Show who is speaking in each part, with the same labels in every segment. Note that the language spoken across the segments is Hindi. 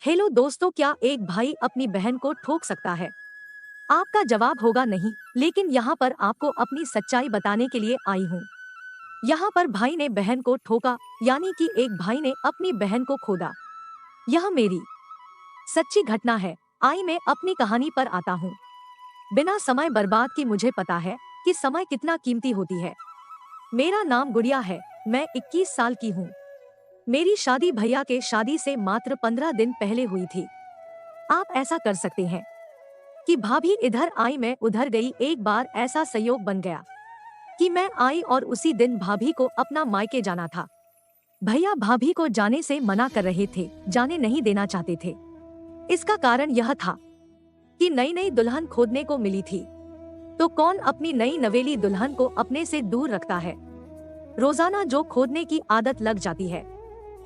Speaker 1: हेलो दोस्तों, क्या एक भाई अपनी बहन को ठोक सकता है? आपका जवाब होगा नहीं, लेकिन यहाँ पर आपको अपनी सच्चाई बताने के लिए आई हूँ। यहाँ पर भाई ने बहन को ठोका, यानी कि एक भाई ने अपनी बहन को खोदा। यह मेरी सच्ची घटना है। आई मैं अपनी कहानी पर आता हूँ। बिना समय बर्बाद की मुझे पता है कि समय कितना कीमती होती है। मेरा नाम गुड़िया है। मैं 21 साल की हूँ। मेरी शादी भैया के शादी से मात्र 15 दिन पहले हुई थी। आप ऐसा कर सकते हैं कि भाभी इधर आई मैं उधर गई। एक बार ऐसा संयोग बन गया कि मैं आई और उसी दिन भाभी को अपना मायके जाना था। भैया भाभी को जाने से मना कर रहे थे, जाने नहीं देना चाहते थे। इसका कारण यह था कि नई नई दुल्हन खोदने को मिली थी, तो कौन अपनी नई नवेली दुल्हन को अपने से दूर रखता है। रोजाना जो खोदने की आदत लग जाती है,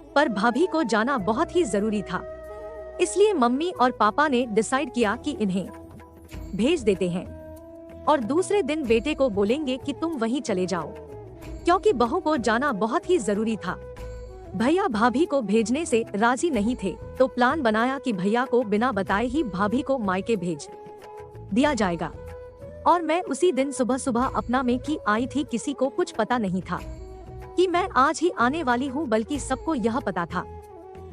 Speaker 1: पर भाभी को जाना बहुत ही जरूरी था। इसलिए मम्मी और पापा ने डिसाइड किया कि इन्हें भेज देते हैं और दूसरे दिन बेटे को बोलेंगे कि तुम वहीं चले जाओ, क्योंकि बहू को जाना बहुत ही जरूरी था। भैया भाभी को भेजने से राजी नहीं थे, तो प्लान बनाया कि भैया को बिना बताए ही भाभी को मायके भेज दिया जाएगा। और मैं उसी दिन सुबह सुबह अपना में की आई थी। किसी को कुछ पता नहीं था कि मैं आज ही आने वाली हूँ, बल्कि सबको यह पता था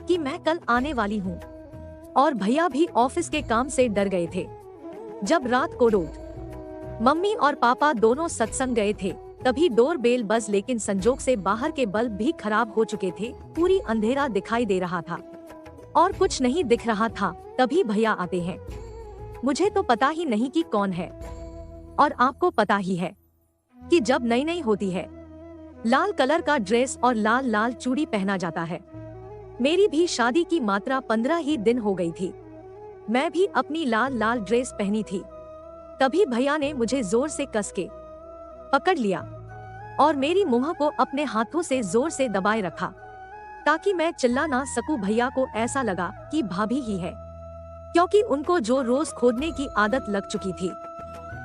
Speaker 1: कि मैं कल आने वाली हूँ। और भैया भी ऑफिस के काम से डर गए थे। जब रात को मम्मी और पापा दोनों सत्संग गए थे, तभी डोर बेल बज, लेकिन संजोग से बाहर के बल्ब भी खराब हो चुके थे। पूरी अंधेरा दिखाई दे रहा था और कुछ नहीं दिख रहा था। तभी भैया आते हैं। मुझे तो पता ही नहीं कि कौन है, और आपको पता ही है कि जब नई नई होती है, लाल कलर का ड्रेस और लाल लाल चूड़ी पहना जाता है। मेरी भी शादी की मात्रा 15 ही दिन हो गई थी। मैं भी अपनी लाल लाल ड्रेस पहनी थी। तभी भैया ने मुझे जोर से कस के पकड़ लिया और मेरी मुंह को अपने हाथों से जोर से दबाए रखा, ताकि मैं चिल्ला ना सकूं। भैया को ऐसा लगा कि भाभी ही है, क्योंकि उनको जो रोज खोदने की आदत लग चुकी थी,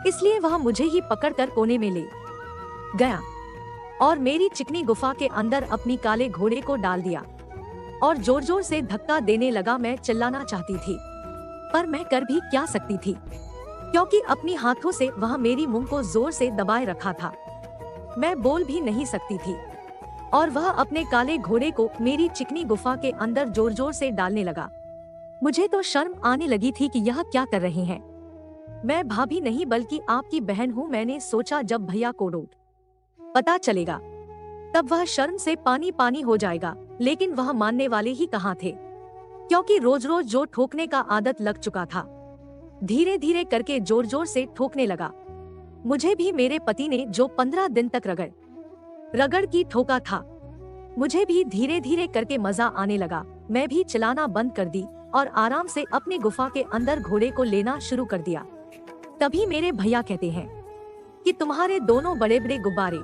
Speaker 1: इसलिए वह मुझे ही पकड़कर कोने में ले गया और मेरी चिकनी गुफा के अंदर अपनी काले घोड़े को डाल दिया और जोर जोर से धक्का देने लगा। मैं चिल्लाना चाहती थी, पर मैं कर भी क्या सकती थी, क्योंकि अपनी हाथों से वह मेरी मुंह को जोर से दबाए रखा था। मैं बोल भी नहीं सकती थी और वह अपने काले घोड़े को मेरी चिकनी गुफा के अंदर जोर जोर से डालने लगा। मुझे तो शर्म आने लगी थी कि यह क्या कर रहे हैं। मैं भाभी नहीं बल्कि आपकी बहन हूँ। मैंने सोचा जब भैया को पता चलेगा तब वह शर्म से पानी पानी हो जाएगा, लेकिन वह मानने वाले ही कहाँ थे, क्योंकि रोज रोज जो ठोकने का आदत लग चुका था, धीरे धीरे करके जोर जोर से ठोकने लगा। मुझे भी मेरे पति ने जो 15 दिन तक रगड़ रगड़ की ठोका था, मुझे भी धीरे धीरे करके मजा आने लगा। मैं भी चलाना बंद कर दी और आराम से अपनी गुफा के अंदर घोड़े को लेना शुरू कर दिया। तभी मेरे भैया कहते हैं कि तुम्हारे दोनों बड़े बड़े गुब्बारे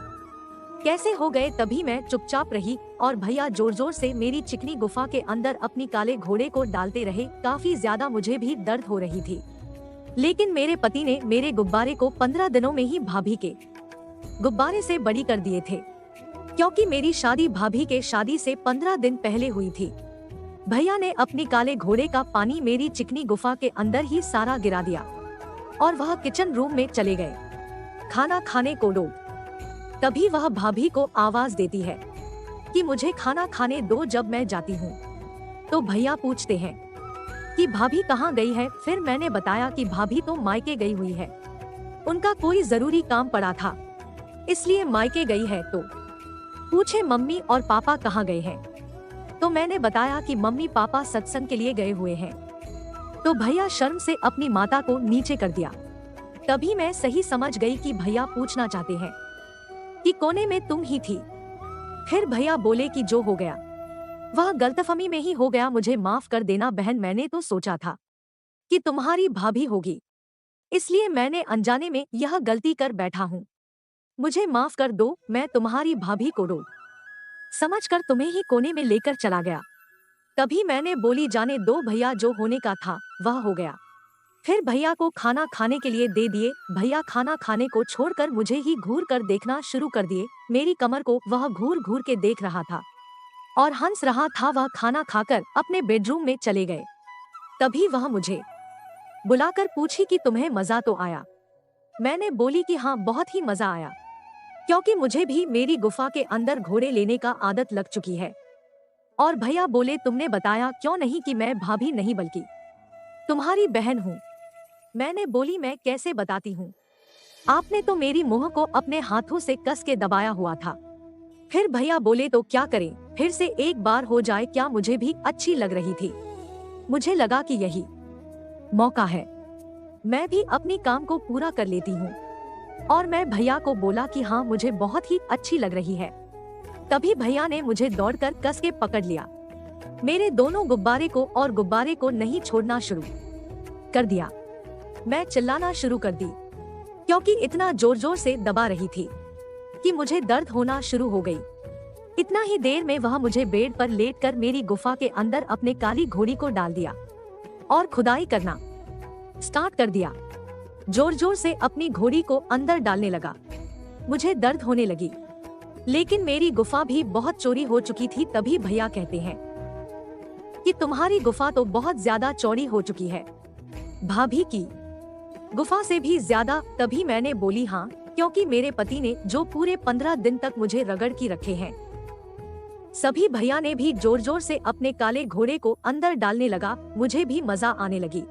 Speaker 1: कैसे हो गए। तभी मैं चुपचाप रही और भैया जोर जोर से मेरी चिकनी गुफा के अंदर अपनी काले घोड़े को डालते रहे। काफी ज्यादा मुझे भी दर्द हो रही थी, लेकिन मेरे पति ने मेरे गुब्बारे को 15 दिनों में ही भाभी के गुब्बारे से बड़ी कर दिए थे, क्योंकि मेरी शादी भाभी के शादी से 15 दिन पहले हुई थी। भैया ने अपनी काले घोड़े का पानी मेरी चिकनी गुफा के अंदर ही सारा गिरा दिया और वह किचन रूम में चले गए खाना खाने को। तभी वह भाभी को आवाज देती है कि मुझे खाना खाने दो। जब मैं जाती हूँ तो भैया पूछते हैं कि भाभी कहाँ गई है। फिर मैंने बताया कि भाभी तो मायके गई हुई है, उनका कोई जरूरी काम पड़ा था, इसलिए मायके गई है। तो पूछे मम्मी और पापा कहाँ गए हैं, तो मैंने बताया कि मम्मी पापा सत्संग के लिए गए हुए हैं। तो भैया शर्म से अपनी माता को नीचे कर दिया। तभी मैं सही समझ गई कि भैया पूछना चाहते हैं कि कोने में तुम ही थी। फिर भैया बोले कि जो हो गया वह गलतफहमी में ही हो गया, मुझे माफ कर देना बहन। मैंने तो सोचा था कि तुम्हारी भाभी होगी, इसलिए मैंने अनजाने में यह गलती कर बैठा हूँ। मुझे माफ कर दो। मैं तुम्हारी भाभी को समझकर तुम्हें ही कोने में लेकर चला गया। तभी मैंने बोली जाने दो भैया, जो होने का था वह हो गया। फिर भैया को खाना खाने के लिए दे दिए। भैया खाना खाने को छोड़कर मुझे ही घूर कर देखना शुरू कर दिए। मेरी कमर को वह घूर घूर के देख रहा था और हंस रहा था। वह खाना खाकर अपने बेडरूम में चले गए। तभी वह मुझे बुलाकर पूछी कि तुम्हें मजा तो आया। मैंने बोली कि हाँ, बहुत ही मजा आया, क्योंकि मुझे भी मेरी गुफा के अंदर घोड़े लेने का आदत लग चुकी है। और भैया बोले, तुमने बताया क्यों नहीं कि मैं भाभी नहीं बल्कि तुम्हारी बहन हूँ। मैंने बोली, मैं कैसे बताती हूँ, आपने तो मेरी मुंह को अपने हाथों से कस के दबाया हुआ था। फिर भैया बोले, तो क्या करें, फिर से एक बार हो जाए क्या। मुझे भी अच्छी लग रही थी, मुझे लगा कि यही मौका है, मैं भी अपनी काम को पूरा कर लेती हूँ। और मैं भैया को बोला कि हाँ, मुझे बहुत ही अच्छी लग रही है। तभी भैया ने मुझे दौड़कर कस के पकड़ लिया, मेरे दोनों गुब्बारे को और गुब्बारे को नहीं छोड़ना शुरू कर दिया। मैं चिल्लाना शुरू कर दी, क्योंकि इतना जोर जोर से दबा रही थी कि मुझे दर्द होना शुरू हो गई। इतना ही देर में वह मुझे बेड पर लेटकर मेरी गुफा के अंदर अपने काली घोड़ी को डाल दिया और खुदाई करना स्टार्ट कर दिया। जोर जोर से अपनी घोड़ी को अंदर डालने लगा। मुझे दर्द होने लगी, लेकिन मेरी गुफा भी बहुत चौड़ी हो चुकी थी। तभी भैया कहते हैं कि तुम्हारी गुफा तो बहुत ज्यादा चौड़ी हो चुकी है, भाभी की गुफा से भी ज्यादा। तभी मैंने बोली हाँ, क्योंकि मेरे पति ने जो पूरे 15 दिन तक मुझे रगड़ की रखे हैं। सभी भैया ने भी जोर जोर से अपने काले घोड़े को अंदर डालने लगा। मुझे भी मजा आने लगी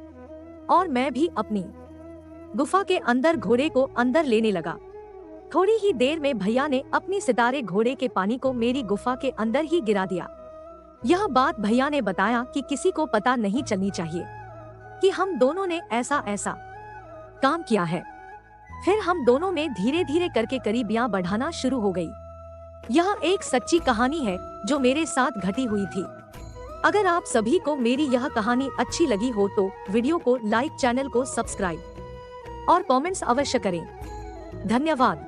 Speaker 1: और मैं भी अपनी गुफा के अंदर घोड़े को अंदर लेने लगा। थोड़ी ही देर में भैया ने अपनी सितारे घोड़े के पानी को मेरी गुफा के अंदर ही गिरा दिया। यह बात भैया ने बताया कि किसी को पता नहीं चलनी चाहिए कि हम दोनों ने ऐसा ऐसा काम किया है। फिर हम दोनों में धीरे धीरे करके करीबियां बढ़ाना शुरू हो गई। यह एक सच्ची कहानी है जो मेरे साथ घटी हुई थी। अगर आप सभी को मेरी यह कहानी अच्छी लगी हो तो वीडियो को लाइक, चैनल को सब्सक्राइब और कमेंट्स अवश्य करें। धन्यवाद।